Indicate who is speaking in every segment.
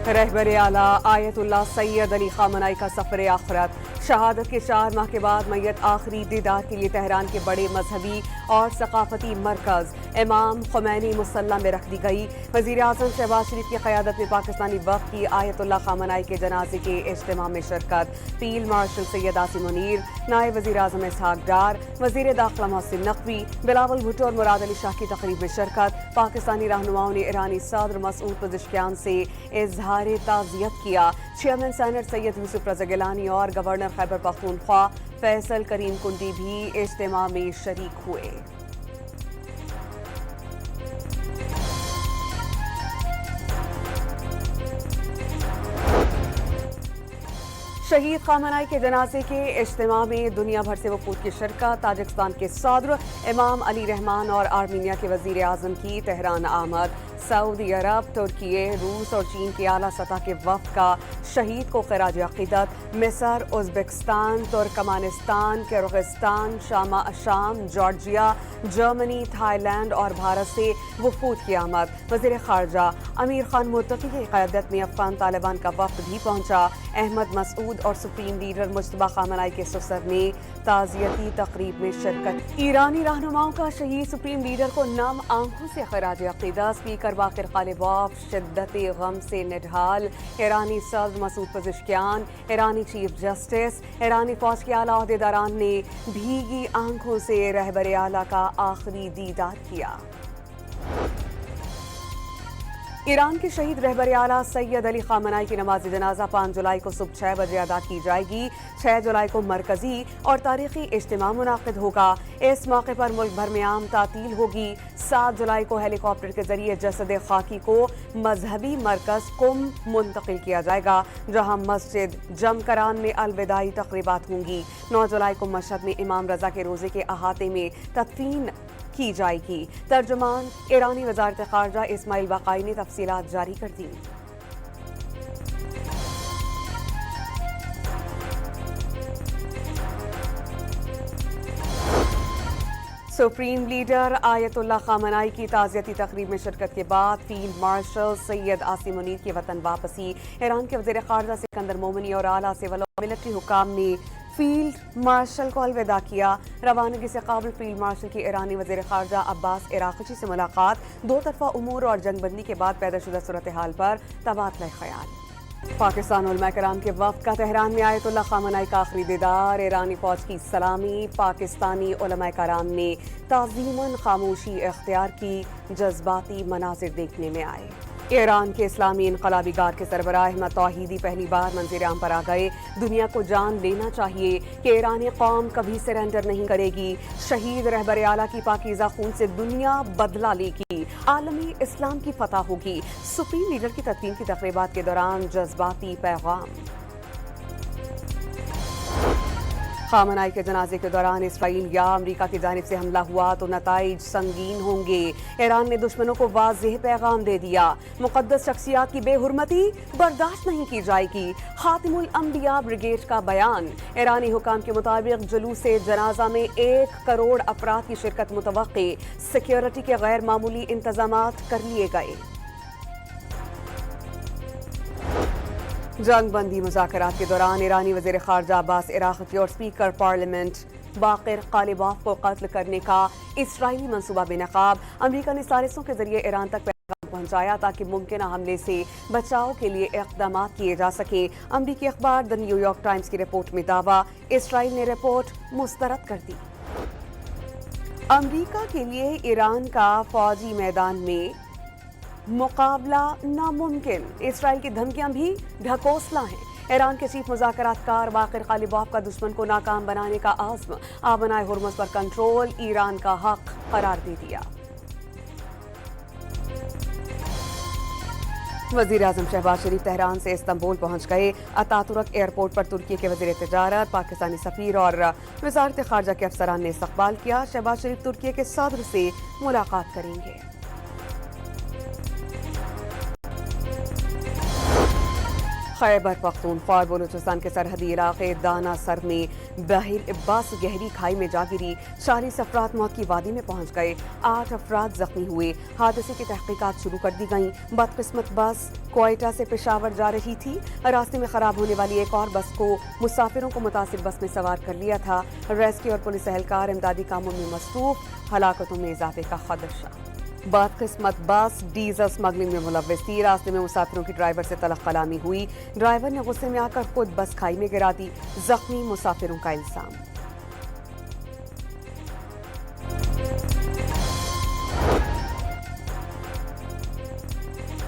Speaker 1: रहबर आला आयतुल्लाह सैयद अली खामनाई का सफर आखिरत। शहादत के 4 माह के बाद मैयत आखिरी दीदार के लिए तेहरान के बड़े मजहबी और सकाफती मरकज इमाम खुमैनी मुसल्ला में रख दी गई। वजीर आजम शहबाज शरीफ की क़यादत में पाकिस्तानी वफ़द की आयतुल्लाह खामनाई के जनाजे के इज्तिमा में शिरकत। फील्ड मार्शल सैयद आसिम मुनीर, नायब वजीर आजम इसहाक डार, वजीर दाखिला मोहसिन नकवी, बिलावल भुट्टो और मुराद अली शाह की तकरीब में शिरकत। पाकिस्तानी रहनुमाओं ने ईरानी सदर मसूद पज़ेश्कियान से इजहार ताज़ियत किया। चेयरमैन सेनेट सैयद यूसुफ रज़ा गिलानी और गवर्नर खैबर पख्तूनख्वा फैसल करीम कुंडी भी इज्तिमा में शरीक हुए। शहीद खामनाई के जनाजे के इज्तिमा में दुनिया भर से वफूद की शिरकत। ताजिकिस्तान के सदर इमाम अली रहमान और आर्मीनिया के वजीर आजम की तेहरान आमद। सऊदी अरब, तुर्की, रूस और चीन के आला सतह के वफ़द का शहीद को खिराज अक़ीदत। मिस्र, उज़्बेकिस्तान, तुर्कमानिस्तान, किर्गिस्तान, शाम, जॉर्जिया, जर्मनी, थाईलैंड और भारत से वफूद की आमद। वज़ीर ख़ारजा अमीर खान मुत्तकी की क़यादत में अफ़गान तालिबान का वफ़द भी पहुंचा। अहमद मसूद और सुप्रीम लीडर मुज्तबा खामनाई के ससुर ने ताज़ियती तक़रीब में शिरकत। ईरानी रहनुमाओं का शहीद सुप्रीम लीडर को नम आंखों से खिराज अक़ीदत। स्पीकर बाक़िर ग़ालिबॉफ शिद्दत गम से निढाल। ईरानी सदर मसूद पज़ेश्कियान, ईरानी चीफ जस्टिस, ईरानी फ़ौज के आला ओहदेदारान ने भीगी आंखों से रहबर आला का आखिरी दीदार किया। ईरान के शहीद रहबर आला सैयद अली खामनाई की नमाज जनाजा 5 जुलाई को सुबह 6 बजे अदा की जाएगी। 6 जुलाई को मरकजी और तारीखी इज्तिमा मुनाक़िद होगा। इस मौके पर मुल्क भर में आम तातील होगी। 7 जुलाई को हेलीकॉप्टर के जरिए जसद खाकी को मजहबी मरकज कुम मुंतकिल किया जाएगा, जहां मस्जिद जमकरान में अलविदाई तक़रीबात होंगी। 9 जुलाई को मशहद में इमाम रजा के रोजे के अहाते में तदफीन की जाएगी। तर्जुमान ईरानी वज़ारत ख़ारजा इस्माइल बाक़ाई ने तफसीलात जारी कर दी। सुप्रीम लीडर आयतुल्लाह खामनाई की ताज़ियती तक़रीब में शिरकत के बाद फील्ड मार्शल सैयद आसिम मुनीर की वतन वापसी। ईरान के वज़ीर ख़ारजा सिकंदर मोमनी और आला सिविल और मिलिट्री हुकाम ने फील्ड मार्शल को अलविदा किया। रवानगी से काबिल फील्ड मार्शल की ईरानी वज़ीर ख़ारजा अब्बास इराक़ची से मुलाकात। 2 तरफ़ा उमूर और जंगबंदी के बाद पैदा शुदा सूरत हाल पर तबादला ख़याल। पाकिस्तान उलमा कराम के वफ़द का तेहरान में आयतुल्लाह खामनाई का आखिरी दीदार। ईरानी फ़ौज की सलामी। पाकिस्तानी उलमा कराम ने ताज़ीमन खामोशी इख्तियार की। जज्बाती मनाज़िर देखने में आए। ईरान के इस्लामी इनक़लाबी गार्ड के सरबराह अहमद तौहीदी पहली बार मंज़िर-ए-आम पर आ गए। दुनिया को जान लेना चाहिए कि ईरानी कौम कभी सरेंडर नहीं करेगी। शहीद रहबर आला की पाकीज़ा खून से दुनिया बदला लेगी। आलमी इस्लाम की फतह होगी। सुप्रीम लीडर की तदफीन की तक़रीबात के दौरान जज्बाती पैगाम। खामनाई के जनाजे के दौरान इसराइल या अमरीका की जानिब से हमला हुआ तो नताइज संगीन होंगे। ईरान ने दुश्मनों को वाज़ेह पैगाम दे दिया। मुक़द्दस शख्सियात की बेहुरमती बर्दाश्त नहीं की जाएगी। खातिमुल अंबिया ब्रिगेड का बयान। ईरानी हुकाम के मुताबिक जुलूसे जनाजा में 1 करोड़ अफराद की शिरकत मुतवक्की। सिक्योरिटी के गैर मामूली इंतजामात कर लिए गए। जंग बंदी मुज़ाकरात के दौरान ईरानी वज़ीर ख़ारजा अब्बास इराक़ची और स्पीकर पार्लियामेंट बाक़िर ग़ालिबॉफ को कत्ल करने का इसराइली मंसूबा बेनकाब। अमरीका ने साजिशों के जरिए ईरान तक पैगाम पहुंचाया ताकि मुमकिन हमले से बचाव के लिए इक़दाम किए जा सके। अमरीकी अखबार द न्यूयॉर्क टाइम्स की रिपोर्ट में दावा। इसराइल ने रिपोर्ट मुस्तरद कर दी। अमरीका के लिए ईरान का फौजी मैदान में मुकाबला नामुमकिन। इसराइल की धमकियां भी ढकोसला हैं। ईरान के चीफ मुज़ाकरातकार बाक़िर ग़ालिबॉफ का दुश्मन को नाकाम बनाने का आज़्म। आबनाए हुर्मुज़ पर कंट्रोल ईरान का हक करार दे दिया। वज़ीर आज़म शहबाज शरीफ तेहरान से इस्तांबुल पहुंच गए। अतातुर्क एयरपोर्ट पर तुर्की के वज़ीर तिजारत, पाकिस्तानी सफ़ीर और वज़ारत ख़ारजा के अफसरान ने इस्तक़बाल किया। शहबाज शरीफ तुर्की के सदर से मुलाकात करेंगे। खैबर पख्तूनख्वा और बलूचिस्तान के सरहदी इलाके दाना सर में बस गहरी खाई में जा गिरी। 40 अफराद मौत की वादी में पहुंच गए, 8 अफराद जख्मी हुए। हादसे की तहकीकात शुरू कर दी गई। बदकिस्मत बस क्वेटा से पेशावर जा रही थी। रास्ते में खराब होने वाली एक और बस को मुसाफिरों को मुतासिर बस में सवार कर लिया था। रेस्क्यू और पुलिस एहलकार इमदादी कामों में मसरूफ, हलाकतों में इजाफे का खदशा। बदकिस्मत बस डीजल स्मगलिंग में मुलव्वस थी। रास्ते में मुसाफिरों की ड्राइवर से तलख कलामी हुई। ड्राइवर ने गुस्से में आकर खुद बस खाई में गिरा दी। जख्मी मुसाफिरों का इल्जाम।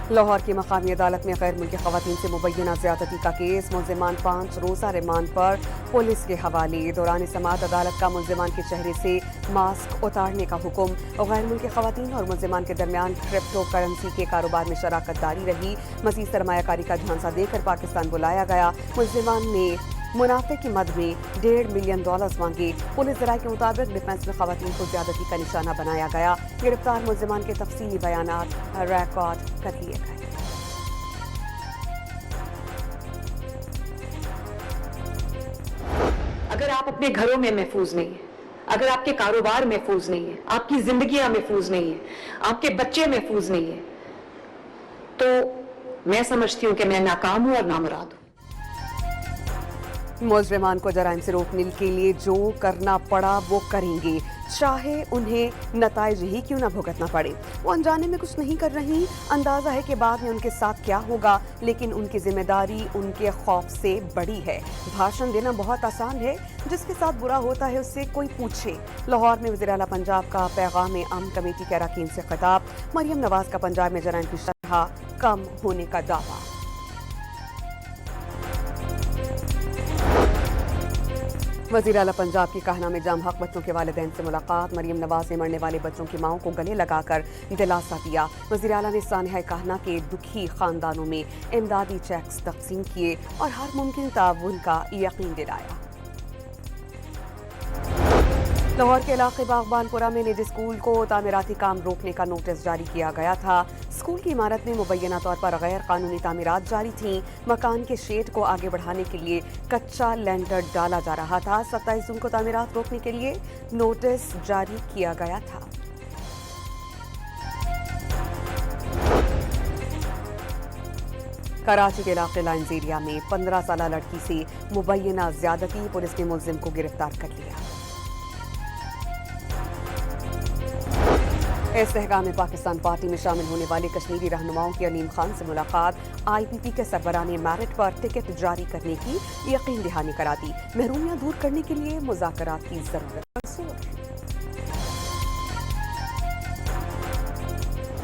Speaker 1: लाहौर की मकामी अदालत में गैर मुल्की खवातीन से मुबैना ज्यादती का केस। मुल्जिमान 5 रोज़ा रिमांड पर पुलिस के हवाले। दौरान समाअत अदालत का मुल्जिमान के चेहरे से मास्क उतारने का हुक्म। गैर मुल्की खवातीन और मुल्जिमान के दरमियान क्रिप्टो करेंसी के कारोबार में शराकत जारी रही। मज़ीद सरमायाकारी का झांसा देकर पाकिस्तान बुलाया गया। मुल्जिमान ने मुनाफे की मद में $1.5 मिलियन मांगे। पुलिस ज़राए के मुताबिक डिफेंस में खवातीन को ज्यादती का निशाना बनाया गया। गिरफ्तार मुल्जिमान के तफसीली बयानात रिकॉर्ड कर लिए गए।
Speaker 2: अगर आप अपने घरों में महफूज नहीं है, अगर आपके कारोबार महफूज नहीं है, आपकी जिंदगियां महफूज नहीं है, आपके बच्चे महफूज नहीं है, तो मैं समझती हूं कि मैं नाकाम हूं और नामुराद हूं।
Speaker 1: मुजरिमान को जराइम से रोकने के लिए जो करना पड़ा वो करेंगे, चाहे उन्हें नताइज ही क्यों ना भुगतना पड़े। वो अनजाने में कुछ नहीं कर रही। अंदाजा है कि बाद में उनके साथ क्या होगा, लेकिन उनकी जिम्मेदारी उनके खौफ से बड़ी है। भाषण देना बहुत आसान है, जिसके साथ बुरा होता है उससे कोई पूछे। लाहौर में वज़ीर आला पंजाब का पैगाम अमन कमेटी के अरकान से खिताब। मरियम नवाज का पंजाब में जराइम की शरह कम होने का दावा। वज़ीर आला पंजाब की कहना में जाम हक बच्चों के वालिदैन से मुलाकात। मरियम नवाज ने मरने वाले बच्चों की माओं को गले लगाकर दिलासा दिया। वज़ीर आला ने सानिया कहना के दुखी खानदानों में इमदादी चेक्स तकसीम किए और हर मुमकिन ताउन का यकीन दिलाया। लाहौर के इलाके बागबानपुरा में निजी स्कूल को तामीराती काम रोकने का नोटिस जारी किया गया था। स्कूल की इमारत में मुबैना तौर पर गैर कानूनी तामीरात जारी थीं। मकान के शेड को आगे बढ़ाने के लिए कच्चा लेंटर डाला जा रहा था। 27 जून को तामीरात रोकने के लिए नोटिस जारी किया गया था। कराची के इलाके लाइन्स एरिया में 15 साल लड़की से मुबैना ज्यादती। पुलिस ने मुल्जिम को गिरफ्तार कर लिया। इस्तेहकाम में पाकिस्तान पार्टी में शामिल होने वाले कश्मीरी रहनुमाओं की अलीम खान से मुलाकात। IPP के सरबराह ने मेरिट पर टिकट जारी करने की यकीन दहानी करा दी। महरूमियां दूर करने के लिए मुज़ाकरात की जरूरत पर जोर।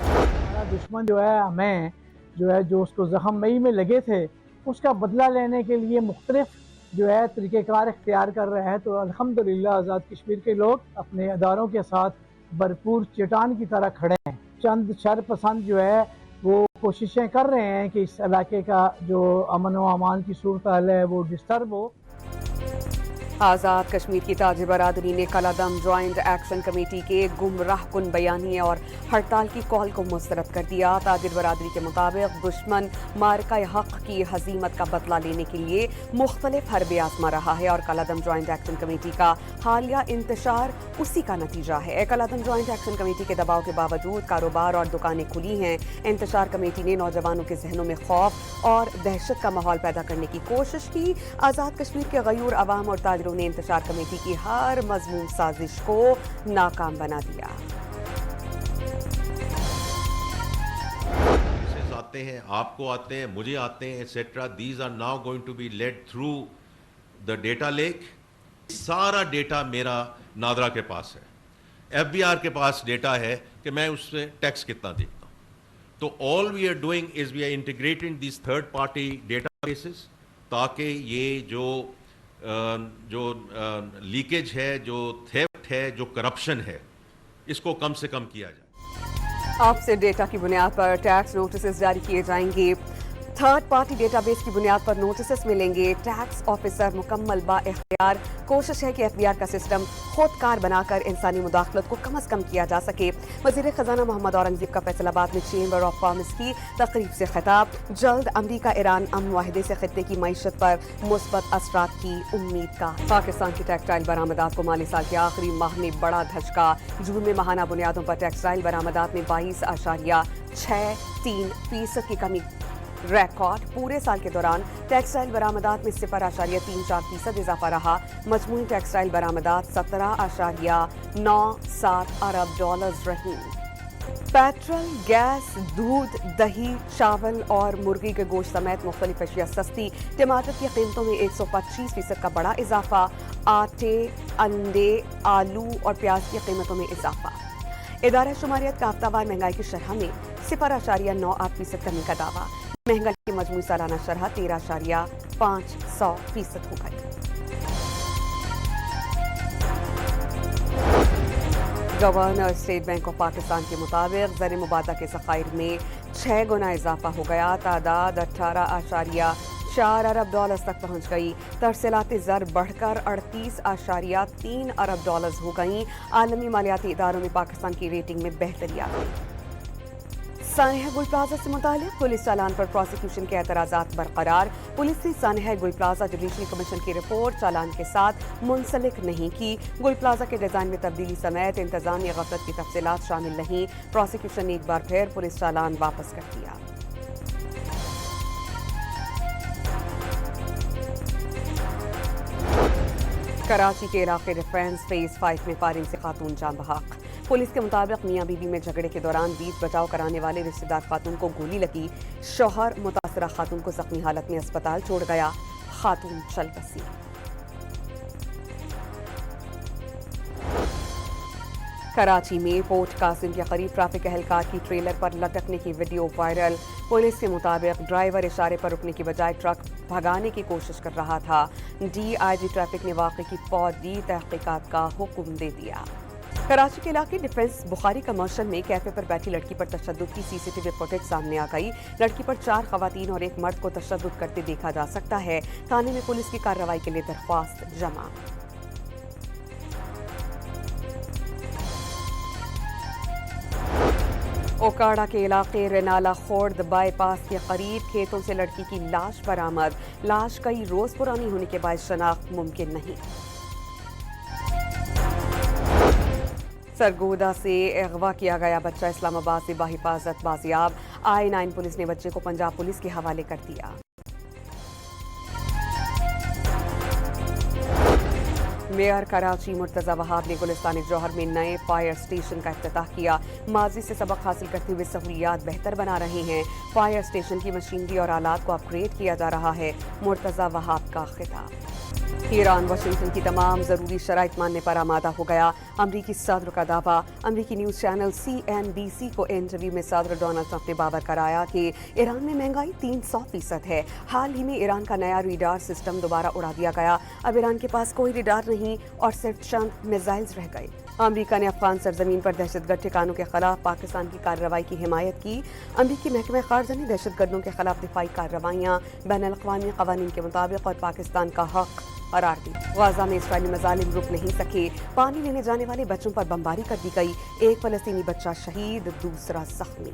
Speaker 3: हमारा दुश्मन जो है हमें जो उसको जख्म मई में लगे थे उसका बदला लेने के लिए मुख्तलिफ जो है तरीक़ेकार इख्तियार कर रहे हैं। तो अल्हम्दुलिल्लाह आज़ाद कश्मीर के लोग अपने अदारों के साथ भरपूर चट्टान की तरह खड़े हैं। चंद शरपसंद जो है वो कोशिशें कर रहे हैं कि इस इलाके का जो अमन व अमान की सूरत हाल है वो डिस्टर्ब हो।
Speaker 1: आज़ाद कश्मीर की ताजिर बरादरी ने कलादम ज्वाइंट एक्शन कमेटी के गुमराह कुन बयानिए और हड़ताल की कॉल को मुस्तरद कर दिया। ताजिर बरादरी के मुताबिक दुश्मन मारका हक की हजीमत का बदला लेने के लिए मुख्तलिफ हरबे आजमा रहा है और कलादम ज्वाइंट एक्शन कमेटी का हालिया इंतशार उसी का नतीजा है। कलादम ज्वाइंट एक्शन कमेटी के दबाव के बावजूद कारोबार और दुकानें खुली हैं। इंतशार कमेटी ने नौजवानों के जहनों में खौफ और दहशत का माहौल पैदा करने की कोशिश की। आज़ाद कश्मीर के गयूर अवाम और ताजरों ने इंतशार कमेटी की हर मजमूम साजिश को नाकाम बना दिया।
Speaker 4: आते हैं, आपको आते हैं, मुझे आते हैं, etcetera. These are now going to be led through the data lake. सारा डेटा मेरा नादरा के पास है, FBR के पास डेटा है कि मैं उससे टैक्स कितना देता हूँ। तो all we are doing is we are integrating this third party data basis, ताकि ये जो लीकेज है, जो थेफ्ट है, जो करप्शन है, इसको कम से कम किया जाए।
Speaker 1: आपसे डेटा की बुनियाद पर टैक्स नोटिस जारी किए जाएंगे। थर्ड पार्टी डेटाबेस की बुनियाद पर नोटिस मिलेंगे। टैक्स ऑफिसर मुकम्मल बाइख्तियार। कोशिश है कि एफबीआर का सिस्टम खुदकार बनाकर इंसानी मुदाखलत को कम अज कम किया जा सके। वजीर खजाना मोहम्मद औरंगजेब का फैसलाबाद में चेंबर ऑफ कॉमर्स की तकरीब से खिताब। जल्द अमरीका ईरान अमन माहिदे से खित्ते की मईशत पर मुस्बत असरात की उम्मीद का। पाकिस्तान की टेक्सटाइल बरामदात को माली साल के आखिरी माह में बड़ा धचका। जून में माहाना बुनियादों पर टेक्सटाइल बरामदात में 22.63% की कमी रिकॉर्ड। पूरे साल के दौरान टेक्सटाइल बरामदात में 0.34% इजाफा रहा। मजमूई टेक्सटाइल बरामदात 17.97 अरब डॉलर्स रही। पेट्रोल, गैस, दूध, दही, चावल और मुर्गी के गोश्त समेत मुख्तलिफ अशिया सस्ती। टमाटर की कीमतों में 125% का बड़ा इजाफा। आटे, अंडे, आलू और प्याज की कीमतों में इजाफा। इदारा शुमारियत का हफ्तावार महंगाई की शरह में 0.98% कमी का दावा। महंगाई की मजमूई सालाना शरह 13.5% हो गई। Governor state bank of Pakistan के मुताबिक ज़र मुबादला के ज़खायर में 6 गुना इजाफा हो गया। तादाद 18.4 अरब डॉलर्स तक पहुंच गई। तरसीलाती ज़र बढ़कर 38.3 अरब डॉलर्स हो गई। आलमी मालियाती इदारों में पाकिस्तान की रेटिंग में बेहतरी आ गई। सानहा गुल प्लाजा से मुताल्लिक़ पुलिस चालान पर प्रोसिक्यूशन के एतराज़ात बरकरार। पुलिस ने सानहा गुल प्लाजा जुडिशरी कमीशन की रिपोर्ट चालान के साथ मुंसलिक नहीं की। गुल प्लाजा के डिज़ाइन में तब्दीली समेत इंतजामी गफलत की तफसीलात शामिल नहीं। प्रोसिक्यूशन ने एक बार फिर पुलिस चालान वापस कर दिया। कराची के इलाके डिफेंस फेज 5 में फायरिंग से खातून जान बहक। पुलिस के मुताबिक मियां बीवी में झगड़े के दौरान बीच बचाव कराने वाले रिश्तेदार खातून को गोली लगी। शौहर मुतासरा खातून को जख्मी हालत में अस्पताल छोड़ गया। खातून चल बसी। कराची में पोर्ट कासिम के करीब ट्रैफिक एहलकार की ट्रेलर पर लटकने की वीडियो वायरल। पुलिस के मुताबिक ड्राइवर इशारे पर रुकने की बजाय ट्रक भगाने की कोशिश कर रहा था। DIG ट्रैफिक ने वाक़े की फौरी तहकीकात का हुक्म दे दिया। कराची के इलाके डिफेंस बुखारी कमर्शियल में कैफे पर बैठी लड़की पर तशद्दुद की CCTV फुटेज सामने आ गई। लड़की पर 4 खवातीन और एक मर्द को तशद्दुद करते देखा जा सकता है। थाने में पुलिस की कार्रवाई के लिए दरख्वास्त जमा। ओकाड़ा के इलाके रेनाला खोर्द बाईपास के करीब खेतों से लड़की की लाश बरामद। लाश कई रोज पुरानी होने के बाद शनाख्त मुमकिन नहीं। सरगोदा से अगवा किया गया बच्चा इस्लामाबाद से बाहिफाजत बाजियाब। I9 पुलिस ने बच्चे को पंजाब पुलिस के हवाले कर दिया। मेयर कराची मुर्तजा वहाब ने गुलिस्तान जौहर में नए फायर स्टेशन का इफ्तिताह किया। माजी से सबक हासिल करते हुए सहूलियात बेहतर बना रहे हैं। फायर स्टेशन की मशीनरी और आलात को अपग्रेड किया जा रहा है। मुर्तजा वहाब का खिताब। ईरान वाशिंगटन की तमाम ज़रूरी शराइत मानने पर आमादा हो गया। अमरीकी सदर का दावा। अमरीकी न्यूज़ चैनल CNBC को इंटरव्यू में सदर डोनाल्ड ट्रंप ने बावर कराया कि ईरान में महंगाई 300% है। हाल ही में ईरान का नया रडार सिस्टम दोबारा उड़ा दिया गया। अब ईरान के पास कोई रडार नहीं और सिर्फ चंद मिसाइल्स रह गए। अमरीका ने अफगान सरजमीन पर दहशतगर्द ठिकानों के खिलाफ पाकिस्तान की कार्रवाई की हिमायत की। अमरीकी महकमा खारजा ने दहशतगर्दों के खिलाफ दिफाई कार्रवाइयाँ बैनुल-अक़वामी क़वानीन के मुताबिक और पाकिस्तान का हक करार दी। गाजा में इस्राईली मज़ालिम रुक नहीं सके। पानी लेने जाने वाले बच्चों पर बमबारी कर दी गई। एक फ़लस्तीनी बच्चा शहीद, दूसरा जख्मी।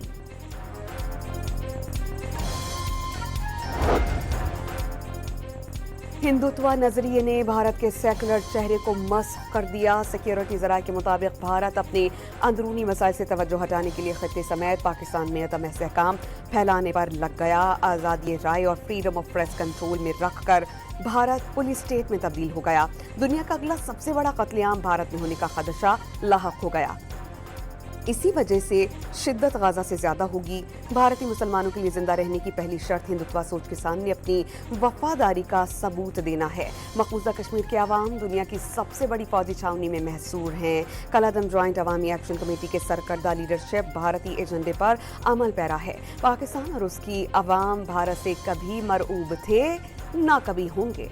Speaker 1: हिंदुत्व नजरिए ने भारत के सेकुलर चेहरे को मस्ख कर दिया। सिक्योरिटी ज़राए के मुताबिक भारत अपने अंदरूनी मसाइल से तवज्जो हटाने के लिए खित्ते समेत पाकिस्तान में अदम इस्तेहकाम फैलाने पर लग गया। आज़ादी राय और फ्रीडम ऑफ प्रेस कंट्रोल में रखकर भारत पुलिस स्टेट में तब्दील हो गया। दुनिया का अगला सबसे बड़ा कत्लेआम भारत में होने का खदशा लाहक हो गया। इसी वजह से शिद्दत गाजा से ज्यादा होगी। भारतीय मुसलमानों के लिए जिंदा रहने की पहली शर्त हिंदुत्व सोच के सामने अपनी वफादारी का सबूत देना है। मकबूजा कश्मीर के अवाम दुनिया की सबसे बड़ी फौजी छावनी में महसूर हैं। कलादम ज्वाइंट अवामी एक्शन कमेटी के सरकर्दा लीडरशिप भारतीय एजेंडे पर अमल पैरा है। पाकिस्तान और उसकी अवाम भारत से कभी मरऊब थे ना कभी होंगे।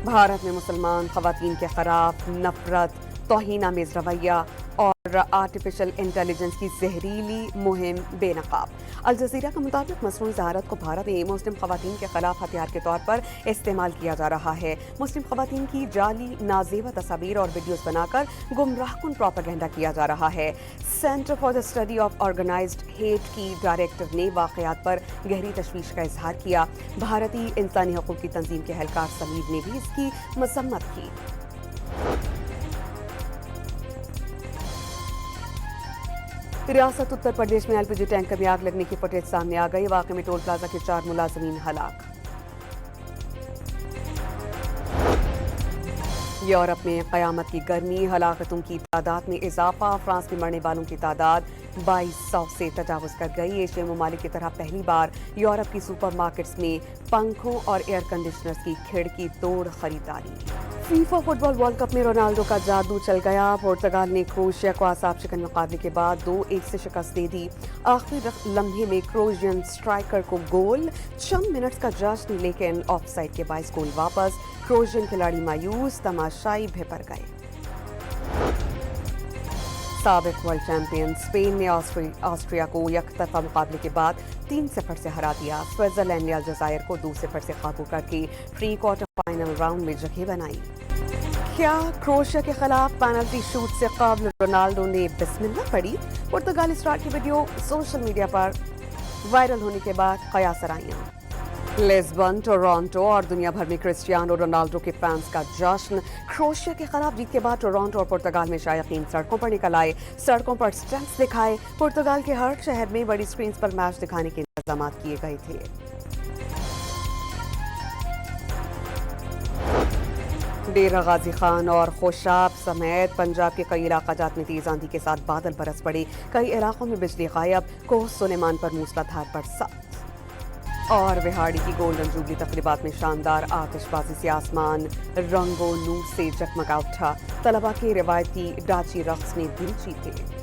Speaker 1: भारत में मुसलमान खवातीन के खिलाफ नफरत, तौहीन-आमेज रवैया और आर्टिफिशियल इंटेलिजेंस की जहरीली मुहिम बेनकाब। अल जज़ीरा के मुताबिक मसनूई ज़हारत को भारत में मुस्लिम खवातीन के खिलाफ हथियार के तौर पर इस्तेमाल किया जा रहा है। मुस्लिम खवातीन की जाली नाज़ेबा तस्वीर और वीडियोज़ बनाकर गुमराहकुन प्रोपेगेंडा किया जा रहा है। Center for the study of organized hate की डायरेक्टर ने वाक़यात पर गहरी तशवीश का इजहार किया। भारतीय इंसानी हकूक़ की तंजीम के एहलकार समीर ने भी इसकी मसम्मत की। रियासत उत्तर प्रदेश में एलपीजी टैंकर में आग लगने की फुटेज सामने आ गई। वाक़े में टोल प्लाजा के 4 मुलाजमीन हलाक। यूरोप में क़यामत की गर्मी, हलाकतों की तादाद में इजाफा। फ्रांस में मरने वालों की तादाद 2200 से तजावुज़ कर गई। एशियाई ममालिक की तरह पहली बार यूरोप की सुपर मार्केट्स में पंखों और एयर कंडीशनर्स की खिड़की तोड़ खरीदारी। फीफा फुटबॉल वर्ल्ड कप में रोनाल्डो का जादू चल गया। पुर्तगाल ने क्रोएशिया को आसाब शिकन मुकाबले के बाद 2-1 से शिकस्त दे दी। आखिरी लम्हे में क्रोएशियन स्ट्राइकर को गोल, चंद मिनट्स का जश्न, लेकिन ऑफसाइड के 22 गोल वापस। क्रोएशियन खिलाड़ी मायूस, तमाशाई भिपर गए। साबिक वर्ल्ड चैंपियन स्पेन ने ऑस्ट्रिया को यकतरफा मुकाबले के बाद 3-0 से हरा दिया। स्विट्जरलैंड ने अलजायर को 2-0 से काबू करके प्री क्वार्टर फाइनल राउंड में जगह बनाई। क्या क्रोएशिया के खिलाफ पेनल्टी शूट से कबल रोनाल्डो ने बिस्मिल्लाह पढ़ी? पुर्तगाली स्टार की वीडियो सोशल मीडिया पर वायरल होने के बाद कयासराइयां। लिस्बन, टोरंटो और दुनिया भर में क्रिस्टियानो रोनाल्डो के फैंस का जश्न। क्रोएशिया के खिलाफ जीत के बाद टोरंटो और पुर्तगाल में शायकीन सड़कों पर निकल आए, सड़कों पर स्टंट्स दिखाए। पुर्तगाल के हर शहर में बड़ी स्क्रीन पर मैच दिखाने के इंतजाम किए गए थे। डेरा गाजी खान और खुशाब समेत पंजाब के कई इलाकाजात में तेज आंधी के साथ बादल बरस पड़े। कई इलाकों में बिजली गायब। कोह सुलेमान पर मूसलाधार बरसात। और विहाड़ी की गोल्डन जुबली तकरीबात में शानदार आतिशबाजी से आसमान रंगो नूर से जगमगा उठा। तलबा के रिवायती डाची रक्स ने दिल जीते।